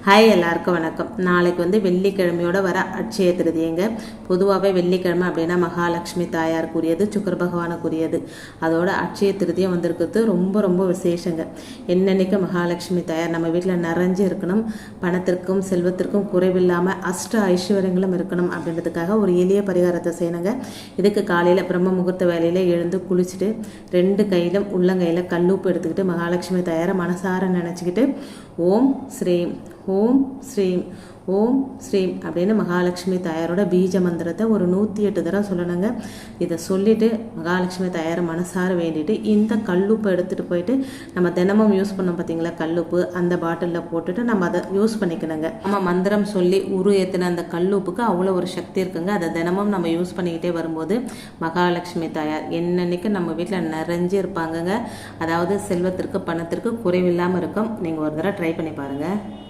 Hi, எல்லாருக்கும் வணக்கம். நாளைக்கு வெள்ளிக்கிழமையோட வர அட்சய திருதியங்க. பொதுவாகவே வெள்ளிக்கிழமை அப்படின்னா மகாலட்சுமி தாயாருக்குரியது, சுக்கர பகவானுக்குரியது. அதோட அட்சய திருதியம் வந்திருக்கிறது ரொம்ப ரொம்ப விசேஷங்க. என்னன்னைக்கு மகாலட்சுமி தாயார் நம்ம வீட்டில் நிறைஞ்சு இருக்கணும், பணத்திற்கும் செல்வத்திற்கும் குறைவில்லாமல் அஷ்ட ஐஸ்வர்யங்களும் இருக்கணும் அப்படின்றதுக்காக ஒரு எளிய பரிகாரத்தை செய்யணுங்க. இதுக்கு காலையில் பிரம்ம முகூர்த்த வேலையில் எழுந்து குளிச்சுட்டு 2 கையிலும் உள்ளங்கையில் கல்லூப்பு எடுத்துக்கிட்டு மகாலட்சுமி தாயாரை மனசார நினச்சிக்கிட்டு ஓம் ஸ்ரீம் ஓம் ஸ்ரீம் ஓம் ஸ்ரீம் அப்படின்னு மகாலட்சுமி தாயாரோட பீஜ மந்திரத்தை ஒரு 108 தடவை சொல்லணுங்க. இதை சொல்லிவிட்டு மகாலட்சுமி தாயாரை மனசார வேண்டிட்டு இந்த கல்லுப்பை எடுத்துகிட்டு போயிட்டு நம்ம தினமும் யூஸ் பண்ணோம் பார்த்தீங்களா, கல்லுப்பு அந்த பாட்டிலில் போட்டுட்டு நம்ம அதை யூஸ் பண்ணிக்கணுங்க. நம்ம மந்திரம் சொல்லி ஏற்றின அந்த கல்லுப்புக்கு அவ்வளோ ஒரு சக்தி இருக்குங்க. அதை தினமும் நம்ம யூஸ் பண்ணிக்கிட்டே வரும்போது மகாலட்சுமி தாயார் என்னன்னைக்கு நம்ம வீட்டில் நிறைஞ்சு இருப்பாங்கங்க. அதாவது செல்வத்திற்கு பணத்திற்கு குறைவில்லாமல் இருக்கும். நீங்கள் ஒரு தடவை ட்ரை பண்ணி பாருங்கள்.